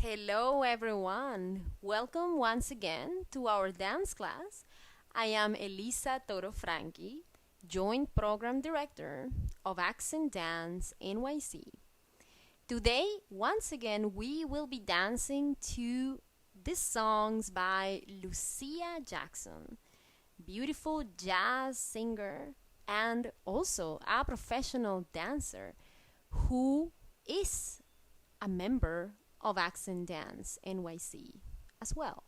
Hello, everyone. Welcome once again to our dance class. I am Elisa Toro, Joint Program Director of Accent Dance NYC. Today, once again, we will be dancing to these songs by Lucia Jackson, beautiful jazz singer and also a professional dancer who is a member of Accent Dance NYC as well.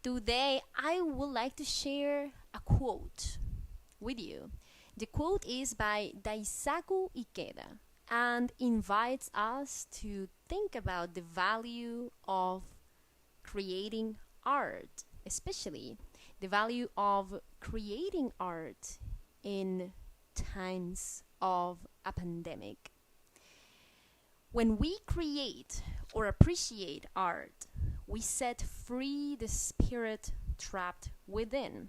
Today, I would like to share a quote with you. The quote is by Daisaku Ikeda and invites us to think about the value of creating art, especially the value of creating art in times of a pandemic. When we create or appreciate art, we set free the spirit trapped within.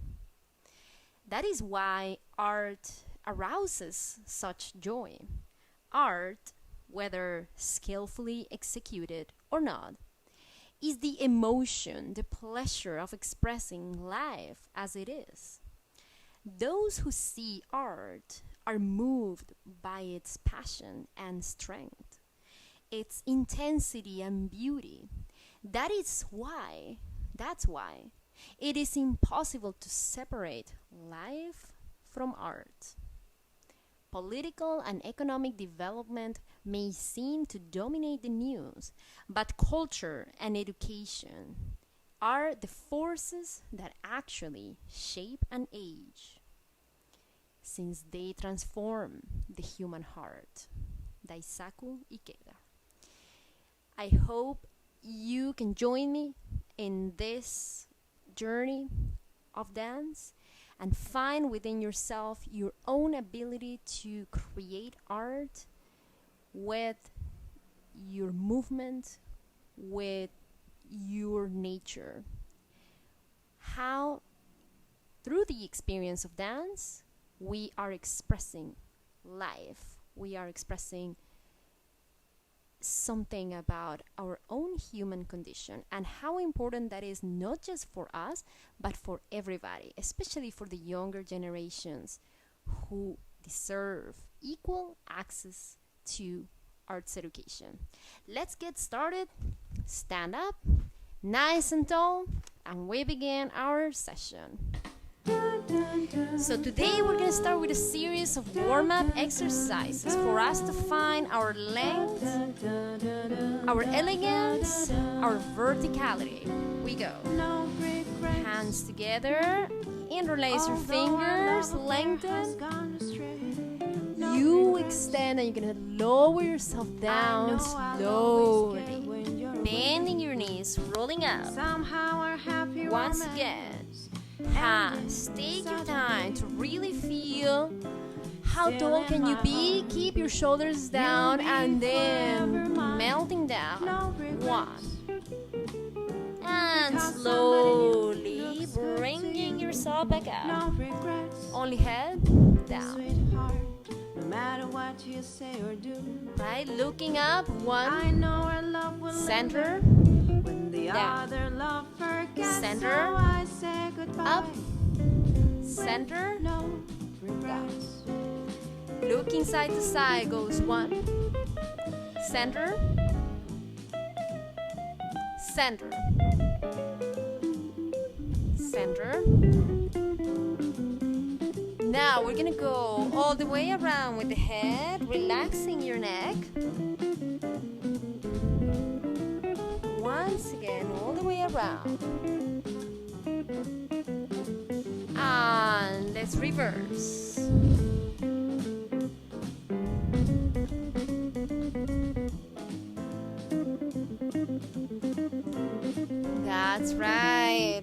That is why art arouses such joy. Art, whether skillfully executed or not, is the emotion, the pleasure of expressing life as it is. Those who see art are moved by its passion and strength, its intensity and beauty. That's why it is impossible to separate life from art. Political and economic development may seem to dominate the news, but culture and education are the forces that actually shape an age, since they transform the human heart. Daisaku Ikeda. I hope you can join me in this journey of dance and find within yourself your own ability to create art with your movement, with your nature. How, through the experience of dance, we are expressing life, we are expressing something about our own human condition and how important that is, not just for us but for everybody, especially for the younger generations who deserve equal access to arts education. Let's get started. Stand up nice and tall and we begin our session. So today we're going to start with a series of warm-up exercises for us to find our length, our elegance, our verticality. We go. Hands together, interlace your fingers, lengthen. You extend and you're going to lower yourself down slowly. Bending your knees, rolling up. Once again. Hands. Take your time to really feel how tall can you be. Keep your shoulders down and then melting down. 1. And slowly bringing yourself back up. Only head down. No matter what you say or do. Right, looking up. 1. Center. Down. Center. Up. Center. Down. Looking side to side goes 1. Center. Center. Center. Now we're gonna go all the way around with the head, relaxing your neck. Once again, all the way around. And let's reverse. That's right.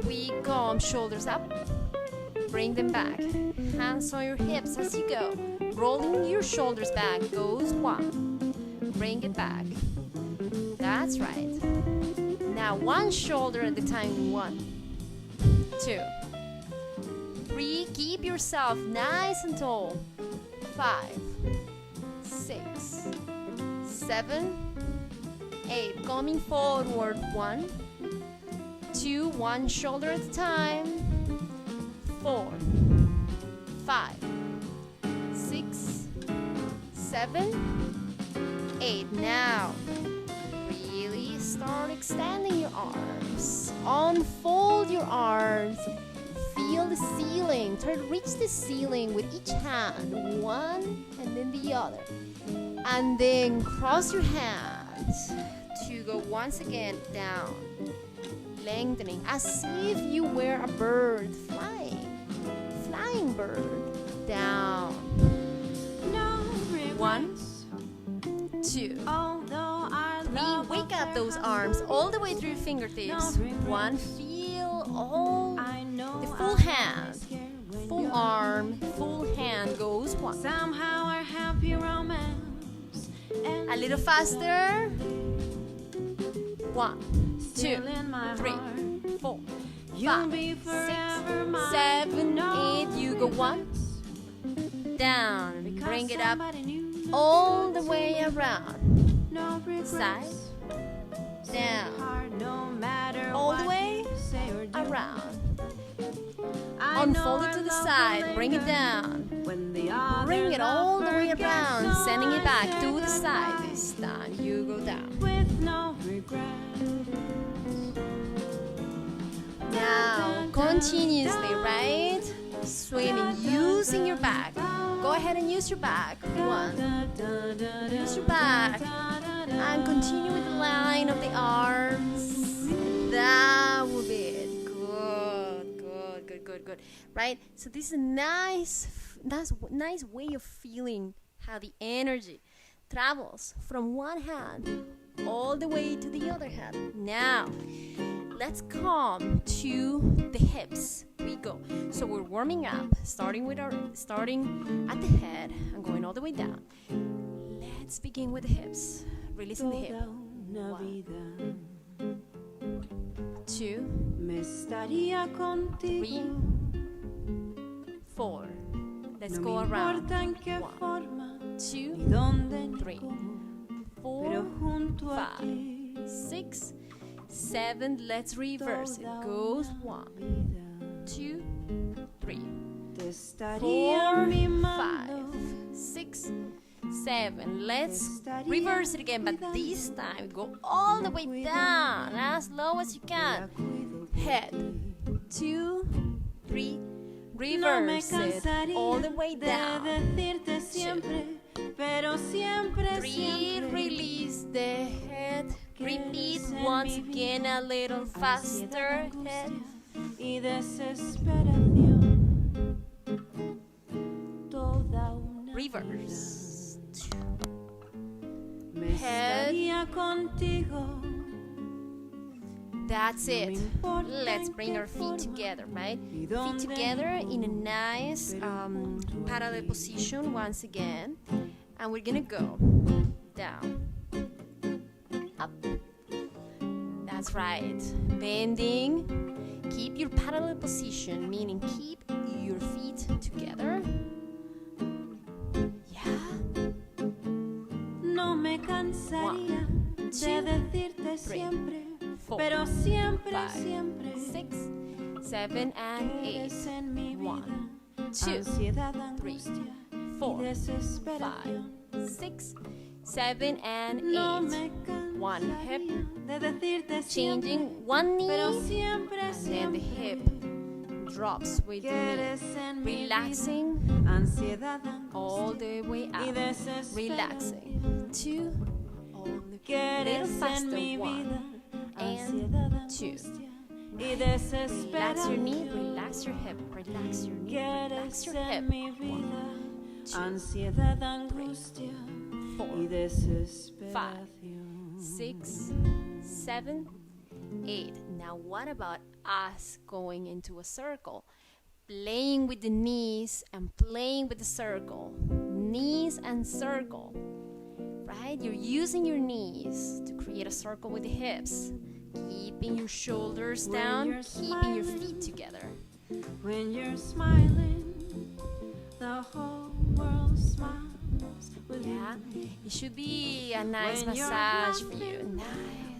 We come, shoulders up. Bring them back. Hands on your hips as you go. Rolling your shoulders back goes 1. Bring it back. That's right. Now one shoulder at a time. 1, 2, 3. Keep yourself nice and tall. 5, 6, 7, 8. Coming forward. 1, 2, one shoulder at a time. 4, 5, 6, 7, 8. Now, really start extending your arms. Unfold your arms. Feel the ceiling. Try to reach the ceiling with each hand. One and then the other. And then cross your hands to go once again down. Lengthening as if you were a bird flying. Flying bird. Down. 1, 2, 3. Wake up those arms all the way through your fingertips. 1. Feel all the full hand, full arm, full hand goes. 1. Somehow our happy romance. A little faster. 1, 2, 3, 4, 5, 6, 7, 8. You go 1. Down. Bring it up all the way around. Side. Down. All the way around. Unfold it to the side. Bring it down. Bring it all the way around. Sending it back to the side. This time you go down. Now, continuously, right? Swimming, using your back. Go ahead and use your back. 1. Use your back. And continue with the line of the arms. That will be it. Good. Right? So this is a nice way of feeling how the energy travels from one hand all the way to the other hand. Now, let's come to the hips. We go. So we're warming up, starting at the head and going all the way down. Let's begin with the hips. Releasing the hip. 1, 2, 3, 4. Let's go around. 1, 2, 3, 4, 5, 6, 7. Let's reverse it. Goes 1, 2, 3, 4, 5, 6, 7. Let's reverse it again, but this time go all the way down as low as you can. Head. 2, 3. Reverse it all the way down. 2, 3. Release the head. Repeat once again a little faster. Head. Reverse. Head. That's it. Let's bring our feet together, right? Feet together in a nice parallel position once again. And we're gonna go down, up. That's right. Bending. Keep your parallel position, meaning keep your feet together. Cansaría de decirte siempre, 4, pero siempre, 5, siempre 6, 7, and 8. 1, 2, 3, 4, 5, 6, 7, and 8. 1 hip, changing one knee, and then the hip drops with the knee, relaxing all the way out, relaxing. 2, little faster. 1 and 2. Relax your knee, relax your hip, relax your knee, relax your hip. 1, 2, 3, 4, 5, 6, 7, 8. Now what about us going into a circle? Playing with the knees and playing with the circle. Knees and circle. Right? You're using your knees to create a circle with the hips. Keeping your shoulders down, keeping your feet together. When you're smiling, the whole world smiles. Yeah, it should be a nice When you're massage for laughing, you. Nice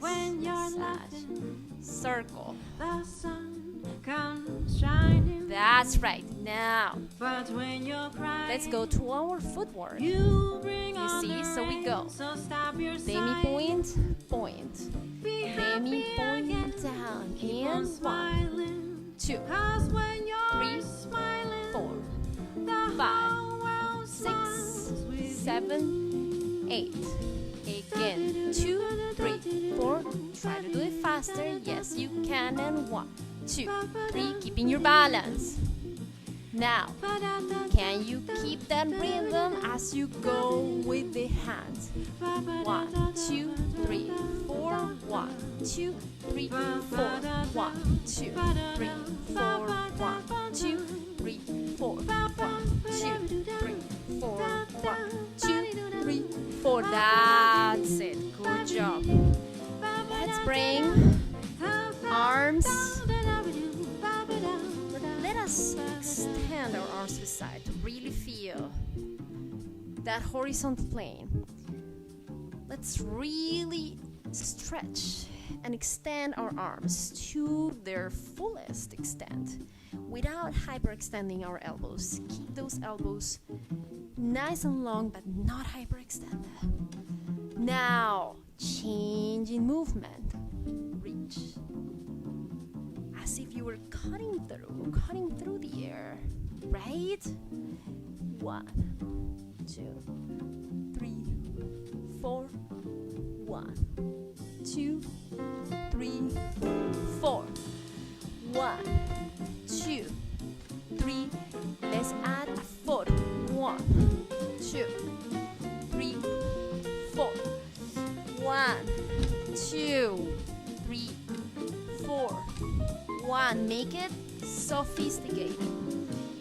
when you're massage. laughing, Circle. the sun comes shining. That's right. Now, But when you're crying, let's go to our footwork. you bring You on see? the So we rain. go. So stop your Demi sighing. point, point. Be Demi happy point again. down. Keep on And 1, smiling. 2, 'Cause when you're 3, smiling, 4, the 5, whole world 6, smiles with 7, 8. Again. 2, 3, 4. Try to do it faster. Yes, you can. And 1, 2, 3. Keeping your balance. Now, can you keep that rhythm as you go with the hands? 1, 2, 3, 4. 1, 2, 3, 4. 1, 2, 3, 4. 1, 2, 3, 4. 1, 2, 3, 4. 1, 2, 3, 4. That's it. Good job. Let's bring arms. Let us extend our arms to the side to really feel that horizontal plane. Let's really stretch and extend our arms to their fullest extent without hyperextending our elbows. Keep those elbows nice and long but not hyperextended. Now, change in movement. Reach. As if you were cutting through the air. Right? 1, 2, 3, 4. 1, 2, 3, 4. 1, 2, 3. Let's add a foot. 1, 2, 3, 4. 1, 2, 3, 4. 1. Make it sophisticated.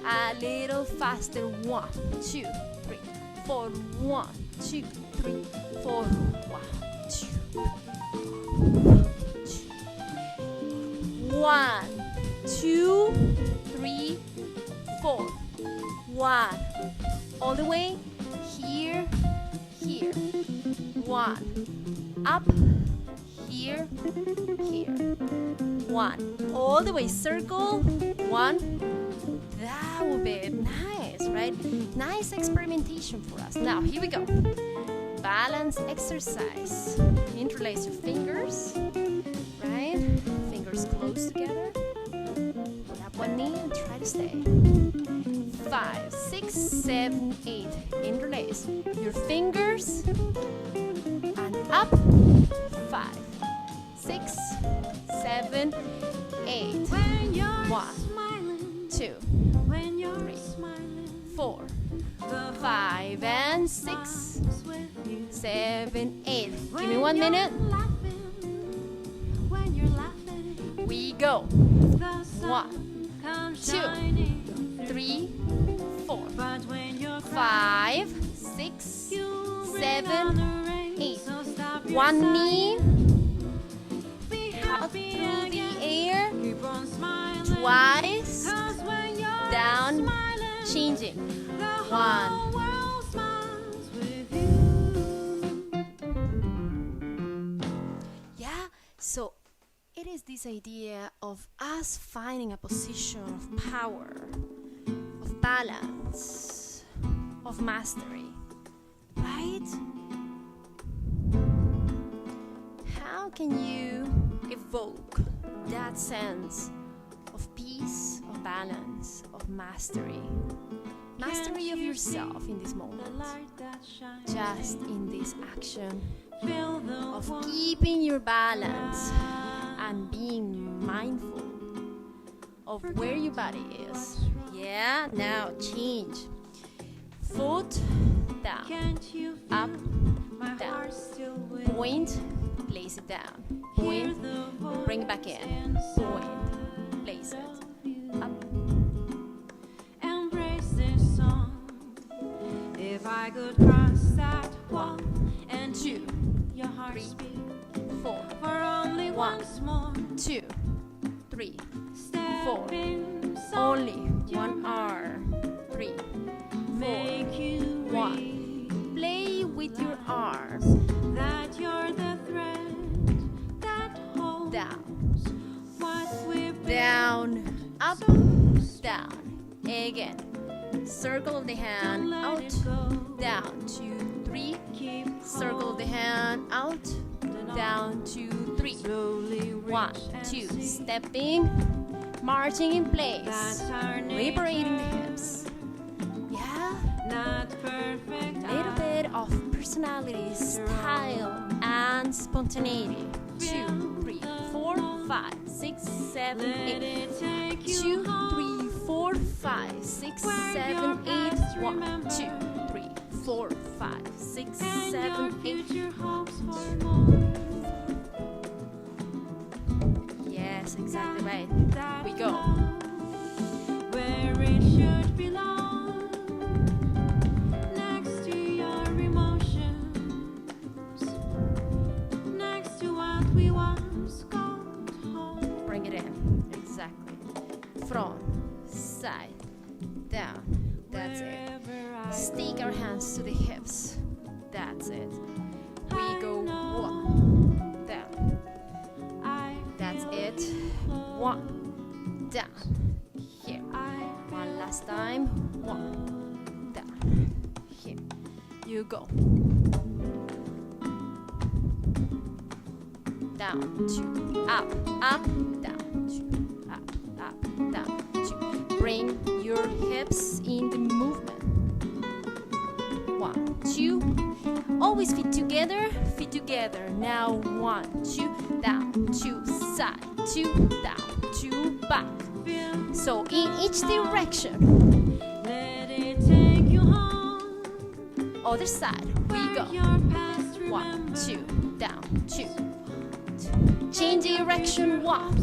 A little faster. 1, 2, 3, 4. 1, 2, 3, 4. 1, 2. 1, 2, 3, 4. 1. All the way. Here, here. 1. Up. Here, here. 1. All the way. Circle. 1. That would be nice, right? Nice experimentation for us. Now, here we go. Balance exercise. Interlace your fingers, right? Fingers close together. Put up one knee and try to stay. 5, 6, 7, 8. Interlace your fingers and up. 5, 6, 7, 8. When you're 1, smiling, 2, when you're 3, smiling, 4, the 5, and 6, smiles with you. 7, 8. Give me When 1 you're minute. laughing, when you're laughing, We go. the sun 1, comes 2, shining. 3, 4, But when you're 5, 6, you bring 7, on the rain. 8. So stop your 1 knee Be up happy through the again. air. Keep on smiling. Twice. 'Cause when you're Down. smiling, Changing. the 1. whole world smiles with you. Yeah, so it is this idea of us finding a position of power, of balance, of mastery, right? How can you evoke that sense of peace, of balance, of mastery? Mastery of yourself in this The moment, light that shines, just in this action feel the of warmth keeping your balance and being mindful of where your body is. Yeah, now change. Foot down, Can't you feel up, my down. heart still with Point, place it down. Point, bring it back in. Point, place it. Up. Embrace this song. If I could cross that wall and 2, your heart 3, speak 4, for only One. once more. 2, 3, Step 4. inside Only your one mind. arm. 3, 4, Make you 1. breathe. Again. Circle of the hand out, down, 2, 3. Circle of the hand out, down, 2, 3. 1, 2. Stepping, marching in place, liberating the hips. Yeah? A little bit of personality, style, and spontaneity. 2, 3, 4, 5, 6, 7, 8. 2, 3, 4, 5, 6, 7, 8. 1, 2, 3, 4, 5, 6, 7, 8. Yes, exactly right. We go. Where it should belong, next to your emotions, next to what we once called home. Bring it in. Exactly. Front, side, down. That's it. Stick our hands to the hips. That's it. We go 1, down. That's it. 1, down. Here. One last time. 1, down. Here. You go. Down, 2, up, down, 2, up, down, 2. Bring your hips in the movement. 1, 2. Always feet together, feet together. Now 1, 2, down, 2, side, 2, down, 2, back. So in each direction. Let it take you home. Other side, we go. Your past 1, 2, down, 2. Change direction, 1.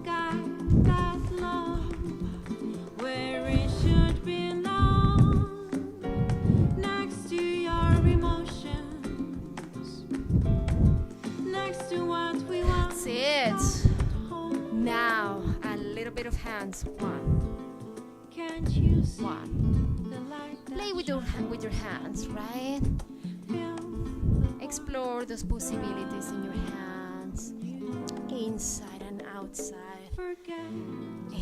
Guide that love where it should belong, next to your emotions, next to what we want. That's it. Now a little bit of hands. 1, Can't you see 1. the light that Play with your hands, right? Explore those possibilities in your hands, inside and outside, forget and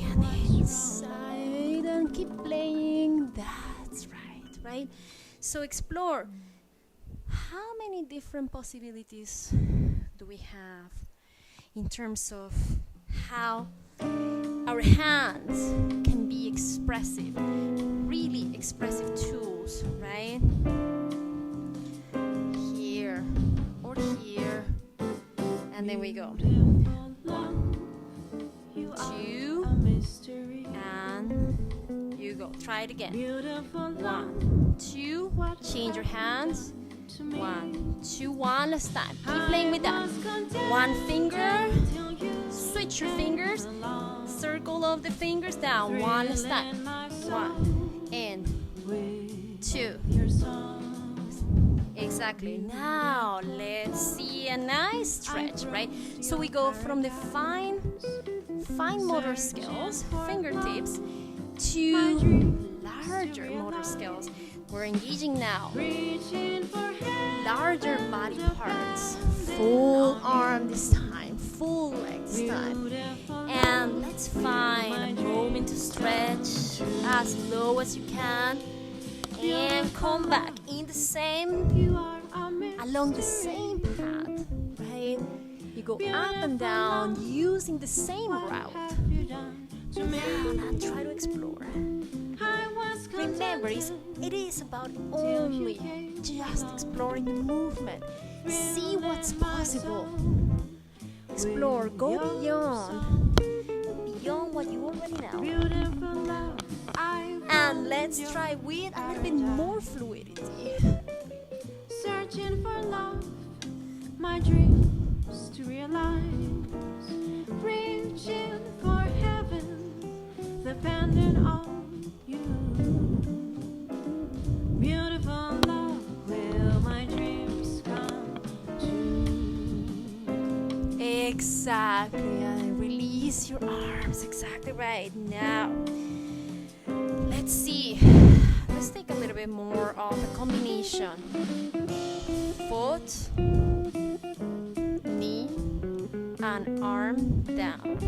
inside, and keep playing. That's right? So explore how many different possibilities do we have in terms of how our hands can be expressive, really expressive tools, right? Here or here, and then we go. 1, 2, and you go. Try it again. 1, 2. Change your hands. 1, 2. One last time. Keep playing with that. 1 finger. Switch your fingers. Circle of the fingers down. 1 last time. 1 and 2. Exactly. Now let's see a nice stretch, right? So we go from the fine motor skills, fingertips, to larger motor skills. We're engaging now. Larger body parts. Full arm this time. Full leg this time. And let's find a moment to stretch as low as you can. And come back in the same, along the same path, right? You go up and down using the same route. Now try to explore. Remember, it is about only just exploring the movement. See what's possible. Explore, go beyond what you already know. And let's try with a little bit more fluidity. Searching for love, my dreams to realize. Reaching for heaven, depending on you. Beautiful love, will my dreams come true? Exactly. And release your arms. Exactly right. Now, let's see. Let's take a little bit more of a combination. Foot, knee, and arm down.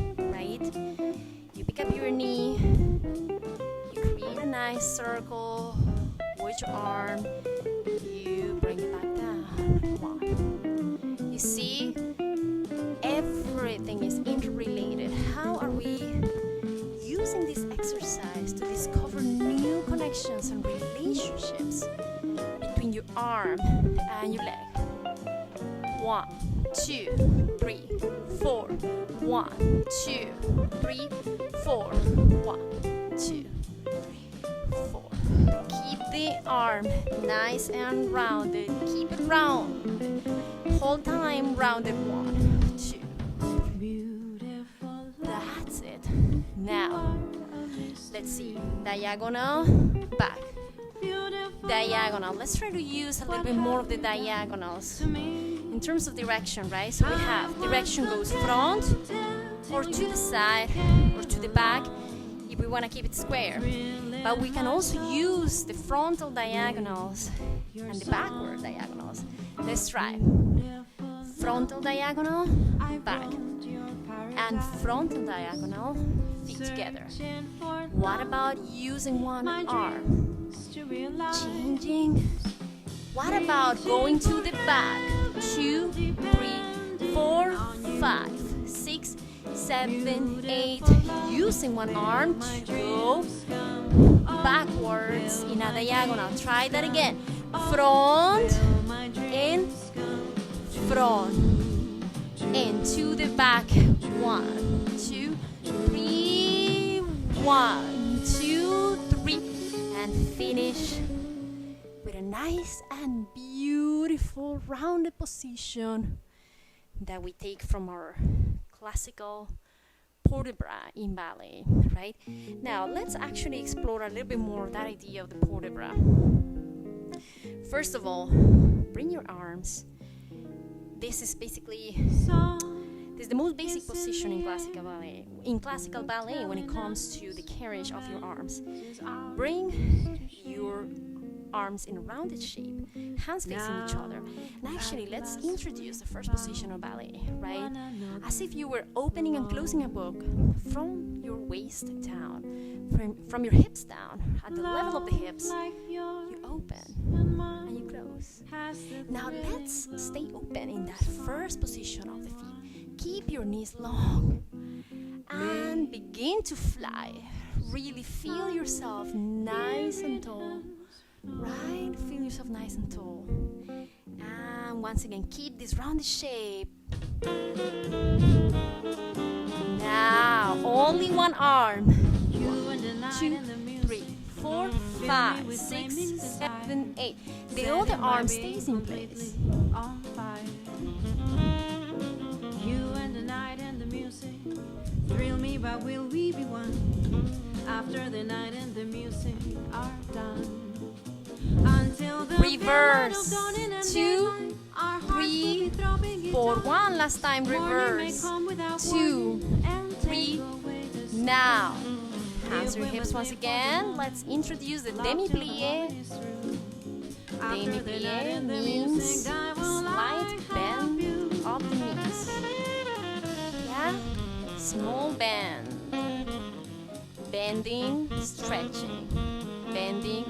You pick up your knee, you create a nice circle with your arm, you bring it back down. 1. You see, everything is interrelated. How are we using this exercise to discover new connections and relationships between your arm and your leg? 1, 2, 3, 4. 1, 2, 3, 4. 1, 2, 3, 4. Keep the arm nice and rounded. Keep it round. Whole time rounded. 1, 2. That's it. Now, let's see. Diagonal, back. Diagonal. Let's try to use a little bit more of the diagonals in terms of direction, right? So we have direction goes front or to the side or to the back if we want to keep it square. But we can also use the frontal diagonals and the backward diagonals. Let's try. Frontal diagonal, back. And frontal diagonal, feet together. What about using one arm? Changing. What about going to the back? 2, 3, 4, 5, 6, 7, 8. Using one arm to go backwards in a diagonal. Try that again. Front and front and to the back. 1, 2, 3. 1, 2, 3, and finish with a nice and beautiful rounded position that we take from our classical port de bras in ballet, right? Now let's actually explore a little bit more that idea of the port de bras. First of all, bring your arms. This is the most basic position in classical ballet. In classical ballet, when it comes to the carriage of your arms, bring your arms in a rounded shape, hands facing each other. And actually, let's introduce the first position of ballet, right? As if you were opening and closing a book from your waist down, from your hips down. At the level of the hips, you open and you close. Now let's stay open in that first position of the feet. Keep your knees long and begin to fly. Really feel yourself nice and tall. Right? Feel yourself nice and tall. And once again, keep this rounded shape. Now, only one arm. 1, 2, 3, 4, 5, 6, 7, 8. The other arm stays in place. You and the night and the music thrill me, but will we be one after the night and the music are done? Until the Reverse. 2, 3, 4. One last time. Reverse. 2, 3. Now, hands to your hips once again. Let's introduce the demi-plie. Demi-plie means slight bend of the knees. Yeah? Small bend. Bending, stretching. Bending,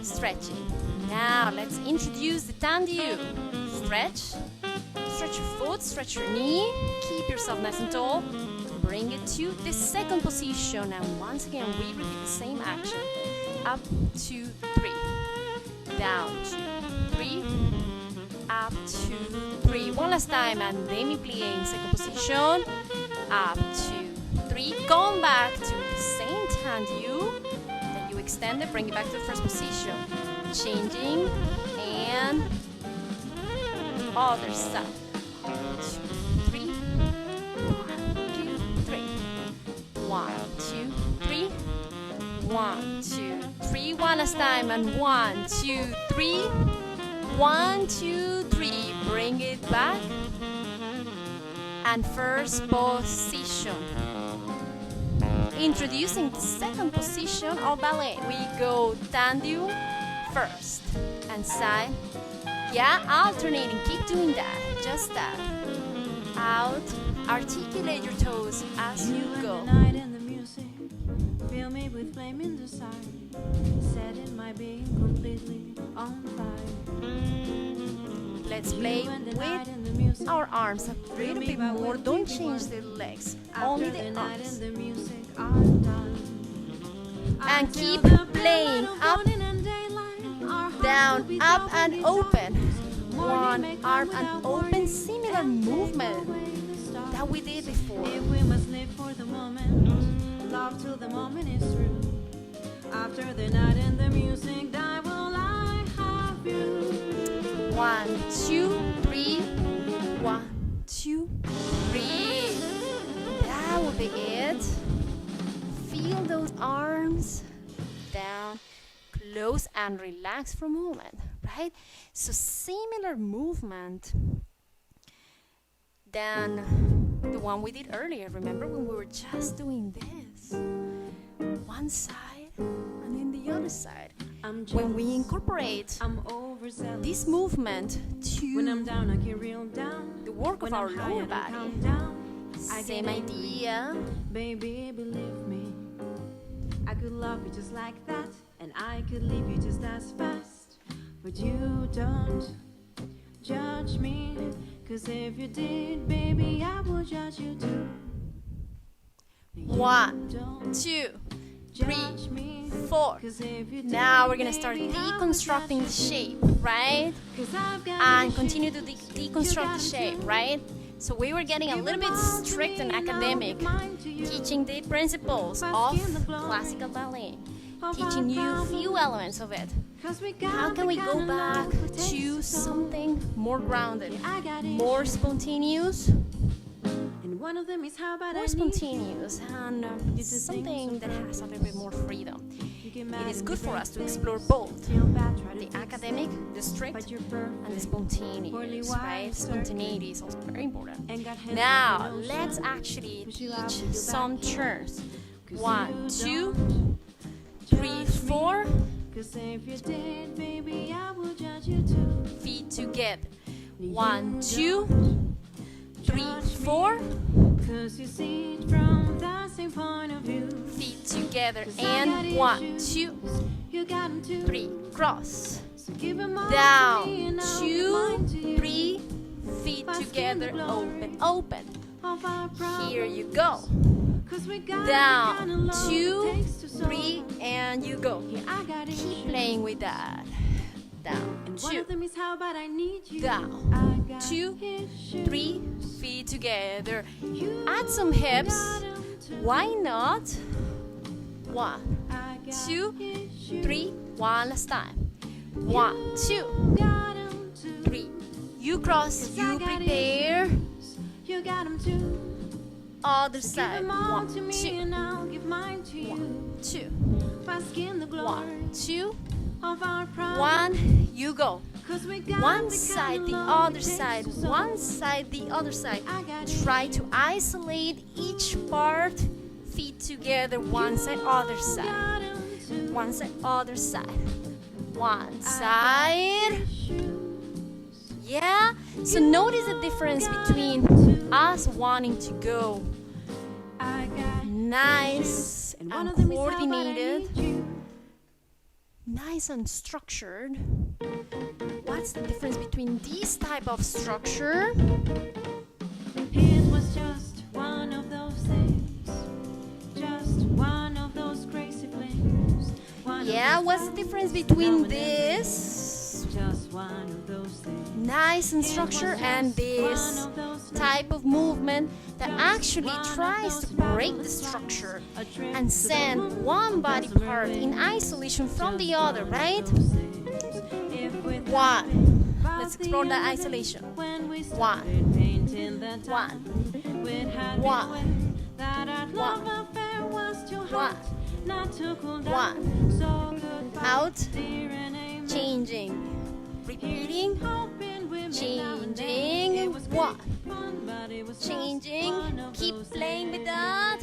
stretching. Now let's introduce the tendu. Stretch. Stretch your foot, stretch your knee. Keep yourself nice and tall. Bring it to the second position. And once again, we repeat the same action. Up, 2, 3. Down, 2, 3. Up, 2, 3. One last time. And demi-plie in second position. Up, 2, 3. Going back to the same tendu that you extended. Bring it back to the first position. Changing. And other side. 2, 3. 1, 2, 3. 1, 2, 3. One last time. And 1, 2, 3. 1, 2, 3. Bring it back. And first position. Introducing the second position of ballet. We go tendu first and side. Yeah, alternating. Keep doing that. Just that. Out, Articulate your toes as you and go. the night and the music fill me with flaming desire, setting my being completely on fire. Let's play You and the night with and the music our arms a little bit more. Don't change the legs, only after the the night arms. and the music are done. And Until keep the playing daylight of up, morning and daylight, our hearts will down, be up throbbing and guitars. open. Morning One may come arm without and open, warning, similar and take movement away the stars. that we did before. If we must live for the moment, love till the moment is through. After the night and the music die, will I have you? 1, 2, 3. 1, 2, 3. That will be it. Feel those arms down, close and relax for a moment, right? So similar movement than the one we did earlier. Remember when we were just doing this? One side and then the other side. I'm When we jealous, incorporate I'm overzealous. this movement When I'm to down, I get real down. the work of When our I'm high, lower I don't body, calm down. I same get angry. idea. Baby, believe me, I could love you just like that, and I could leave you just as fast. But you don't judge me, 'cause if you did, baby, I would judge you too. You 1, don't 2, judge me, 4. 'cause if you Now did, we're gonna start baby, I would deconstructing the judge you shape, right? too. 'Cause I've got And issues. continue to deconstruct the shape, right? So we were getting a little bit strict and academic, teaching the principles of classical ballet, teaching you a few elements of it. How can we go back to something more grounded, more spontaneous, And one of them is how about more I need spontaneous, and something that has a little bit more freedom? It is good for us to explore both the academic, the strict, and the spontaneous, right? Spontaneity is also very important. Now, let's actually teach some turns. 1, 2, 3, 4. 'Cause if you did, baby, I would judge you too. Feet together. 1, 2, 3, 4. 'Cause you see it from the same point of view. Feet together. And 1, 2, You got 'em too. 3. Cross. So give 'em all to me Down. and I'll 2, give mine to you. 3. Feet together. Open, open. Of our Here you go. 'Cause we got Down. the kind of love 2, it takes to solve. 3. And you go. Yeah, I got Keep issues. playing with that. Down. And one 2. of them is how about I need you. Down. I got 2, issues. 3. Feet together. You Add some hips. got 'em too. Why not? 1, I got 2, issues. 3. One last time. 1, 2, Got 'em too. 3. You cross, you prepare. You got 'em too. Other Give side. 'em all 1, to me 2, and I'll give mine to you. 2, Bask in the glory 1, 2, of our pride. 1. You go. 'Cause we got One the side, kind the of love other it takes side, to solve. one side, the other side. I got Try to isolate each part. Feet together, one side, other side. Got 'em too. One side, other side. One side. Yeah? So notice the difference between us wanting to go I got nice and one and of them is how about I coordinated, need you. nice and structured. What's the difference between this type of structure? It was just one of those things. Just one of those crazy flings. One of Yeah, those what's the times difference now between and then. this Just one of those things. nice and It was structure just and one this of those things. type of movement that actually One of tries to those break the fabulous structure A trip and to the send moon one body blossom part in away. isolation from the Just other, one of right? those things. If we thought One. about Let's the explore the other day isolation. when we One. started painting that One. time, we'd had One. this way that our love One. affair was too hot One. not to cool down. One. So goodbye, Out. dear and amen. Changing. Repeating. Hoping we'd meet now and then. Changing. It was great One. fun, but it was just Changing. one of Keep those playing with days. that.